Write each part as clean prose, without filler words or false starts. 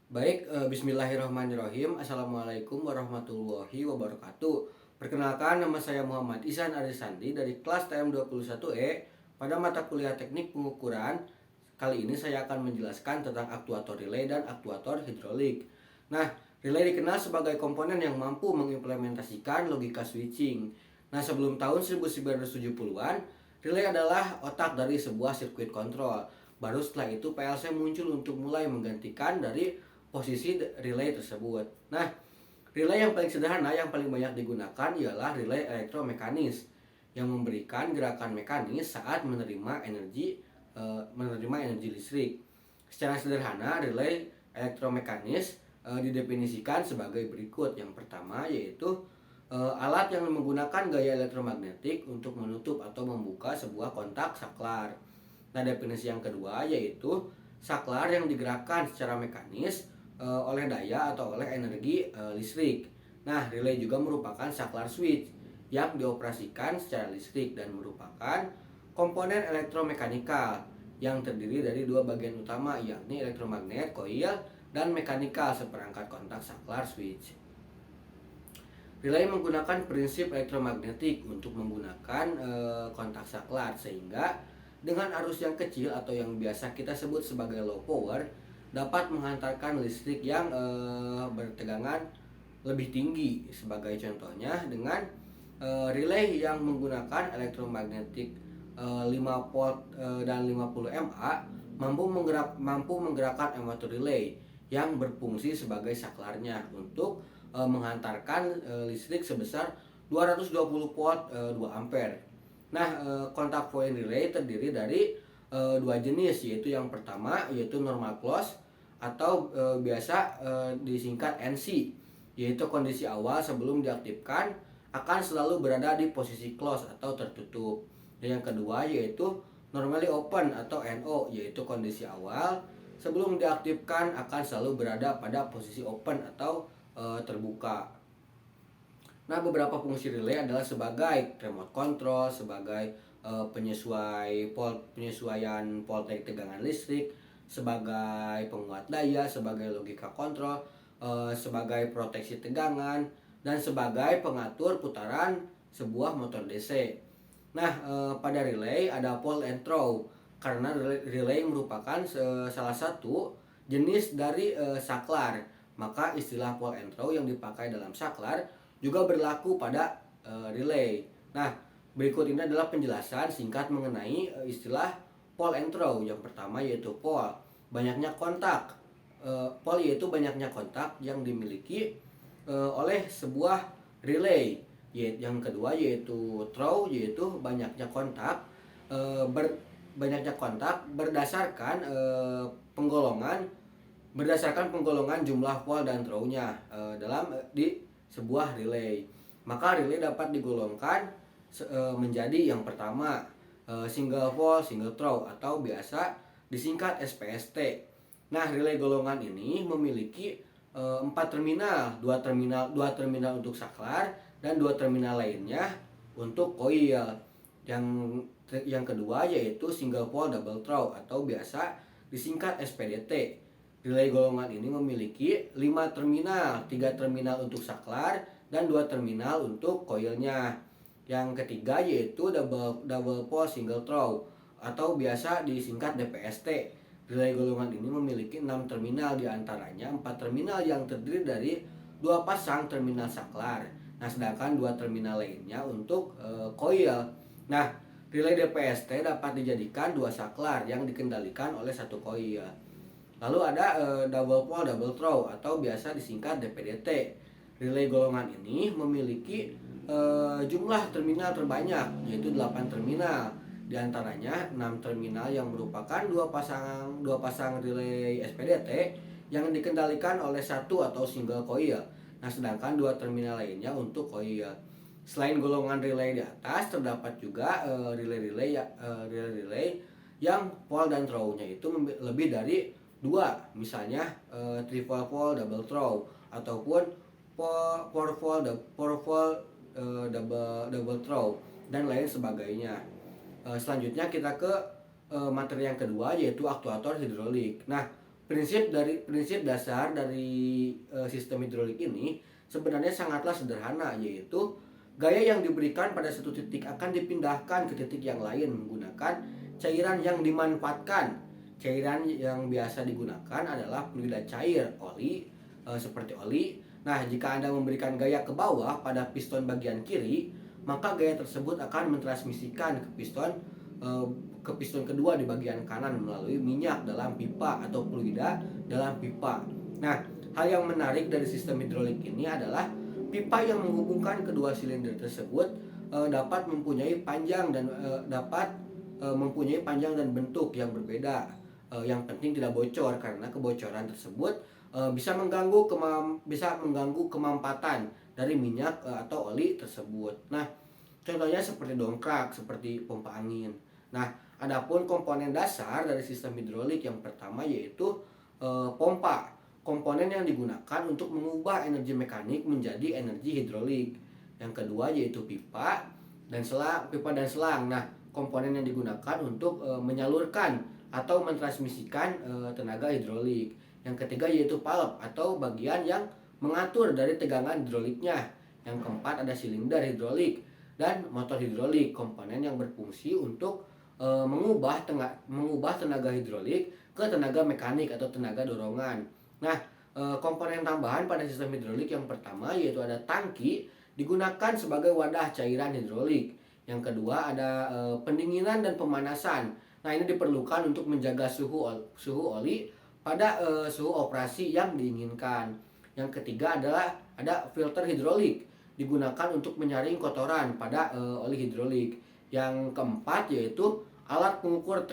Bismillahirrahmanirrahim. Assalamualaikum warahmatullahi wabarakatuh. Perkenalkan, nama saya Muhammad Ihsan Arisandi dari kelas TM21E pada mata kuliah teknik pengukuran. Kali ini saya akan menjelaskan tentang aktuator relay dan aktuator hidrolik. Nah, relay dikenal sebagai komponen yang mampu mengimplementasikan logika switching. Nah, sebelum tahun 1970-an, relay adalah otak dari sebuah sirkuit kontrol. Baru setelah itu PLC muncul untuk mulai menggantikan dari posisi relay tersebut. Nah, relay yang paling sederhana yang paling banyak digunakan ialah relay elektromekanis yang memberikan gerakan mekanis saat menerima energi listrik. Secara sederhana, relay elektromekanis didefinisikan sebagai berikut. Yang pertama yaitu alat yang menggunakan gaya elektromagnetik untuk menutup atau membuka sebuah kontak saklar. Nah, definisi yang kedua yaitu saklar yang digerakkan secara mekanis oleh daya atau oleh energi listrik. Nah, relay juga merupakan saklar switch yang dioperasikan secara listrik dan merupakan komponen elektromekanikal yang terdiri dari dua bagian utama, yakni elektromagnet, coil, dan mekanikal seperangkat kontak saklar switch. Relay menggunakan prinsip elektromagnetik untuk menggunakan kontak saklar, sehingga dengan arus yang kecil atau yang biasa kita sebut sebagai low power dapat menghantarkan listrik yang bertegangan lebih tinggi. Sebagai contohnya dengan relay yang menggunakan elektromagnetik 5 volt dan 50 mA mampu menggerakkan amatur relay yang berfungsi sebagai saklarnya untuk menghantarkan listrik sebesar 220 volt 2 ampere. Nah, kontak point relay terdiri dari dua jenis, yaitu yang pertama yaitu normal close atau biasa disingkat NC, yaitu kondisi awal sebelum diaktifkan akan selalu berada di posisi close atau tertutup. Dan yang kedua yaitu normally open atau NO, yaitu kondisi awal sebelum diaktifkan akan selalu berada pada posisi open atau terbuka. Nah, beberapa fungsi relay adalah sebagai remote control, sebagai penyesuaian voltage tegangan listrik, sebagai penguat daya, sebagai logika kontrol, sebagai proteksi tegangan, dan sebagai pengatur putaran sebuah motor DC. Nah, pada relay ada pull and throw karena relay merupakan salah satu jenis dari saklar. Maka istilah pull and throw yang dipakai dalam saklar juga berlaku pada relay. Nah, berikut ini adalah penjelasan singkat mengenai istilah pull and throw. Yang pertama yaitu pull, banyaknya kontak. Pull yaitu banyaknya kontak yang dimiliki oleh sebuah relay. Yang kedua yaitu throw, yaitu banyaknya kontak berdasarkan penggolongan jumlah pole dan throw-nya di sebuah relay. Maka relay dapat digolongkan menjadi yang pertama single pole single throw atau biasa disingkat SPST. Nah, relay golongan ini memiliki 4 terminal, dua terminal untuk saklar dan 2 terminal lainnya untuk coil. Yang kedua yaitu single pole double throw atau biasa disingkat SPDT. Relay golongan ini memiliki 5 terminal, 3 terminal untuk saklar dan 2 terminal untuk coilnya. Yang ketiga yaitu double pole single throw atau biasa disingkat DPST. Relay golongan ini memiliki 6 terminal, diantaranya 4 terminal yang terdiri dari 2 pasang terminal saklar. Nah, sedangkan 2 terminal lainnya untuk coil. Nah, relay DPST dapat dijadikan 2 saklar yang dikendalikan oleh 1 coil. Lalu ada double pole double throw atau biasa disingkat DPDT. Relay golongan ini memiliki jumlah terminal terbanyak, yaitu 8 terminal. Di antaranya 6 terminal yang merupakan dua pasang relay SPDT yang dikendalikan oleh 1 atau single coil. Nah, sedangkan 2 terminal lainnya untuk coil. Selain golongan relay di atas, terdapat juga relay yang pole dan throw-nya itu lebih dari 2, misalnya triple pole double throw ataupun 4 pole double throw dan lain sebagainya. Selanjutnya kita ke materi yang kedua yaitu aktuator hidrolik. Nah, Prinsip dasar dari sistem hidrolik ini sebenarnya sangatlah sederhana, yaitu gaya yang diberikan pada satu titik akan dipindahkan ke titik yang lain menggunakan cairan yang dimanfaatkan. Cairan yang biasa digunakan adalah fluida cair, oli, seperti oli. Nah, jika Anda memberikan gaya ke bawah pada piston bagian kiri, maka gaya tersebut akan mentransmisikan eh, ke piston kedua di bagian kanan melalui minyak dalam pipa atau fluida dalam pipa. Nah, hal yang menarik dari sistem hidrolik ini adalah pipa yang menghubungkan kedua silinder tersebut dapat mempunyai panjang dan bentuk yang berbeda. Yang penting tidak bocor, karena kebocoran tersebut bisa mengganggu kemampatan dari minyak atau oli tersebut. Nah, contohnya seperti dongkrak, seperti pompa angin. Nah, adapun komponen dasar dari sistem hidrolik yang pertama yaitu pompa. Komponen yang digunakan untuk mengubah energi mekanik menjadi energi hidrolik. Yang kedua yaitu pipa dan selang. Nah, komponen yang digunakan untuk menyalurkan atau mentransmisikan tenaga hidrolik. Yang ketiga yaitu valve atau bagian yang mengatur dari tegangan hidroliknya. Yang keempat ada silinder hidrolik dan motor hidrolik, komponen yang berfungsi untuk mengubah tenaga hidrolik ke tenaga mekanik atau tenaga dorongan. Nah, komponen tambahan pada sistem hidrolik yang pertama yaitu ada tangki, digunakan sebagai wadah cairan hidrolik. Yang kedua ada pendinginan dan pemanasan. Nah, ini diperlukan untuk menjaga suhu oli pada suhu operasi yang diinginkan. Yang ketiga adalah ada filter hidrolik, digunakan untuk menyaring kotoran pada oli hidrolik. Yang keempat yaitu alat pengukur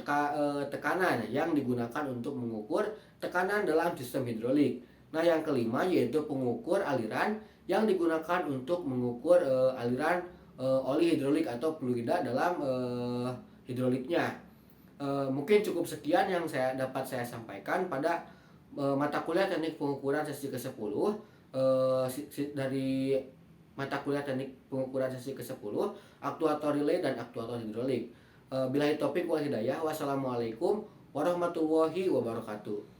tekanan yang digunakan untuk mengukur tekanan dalam sistem hidrolik. Nah, yang kelima yaitu pengukur aliran yang digunakan untuk mengukur aliran oli hidrolik atau fluida dalam hidroliknya. Mungkin cukup sekian yang dapat saya sampaikan pada mata kuliah teknik pengukuran sesi ke-10 dari mata kuliah teknik pengukuran sesi ke-10 aktuator relay dan aktuator hidrolik. Billahi taufik wal hidayah. Wassalamualaikum warahmatullahi wabarakatuh.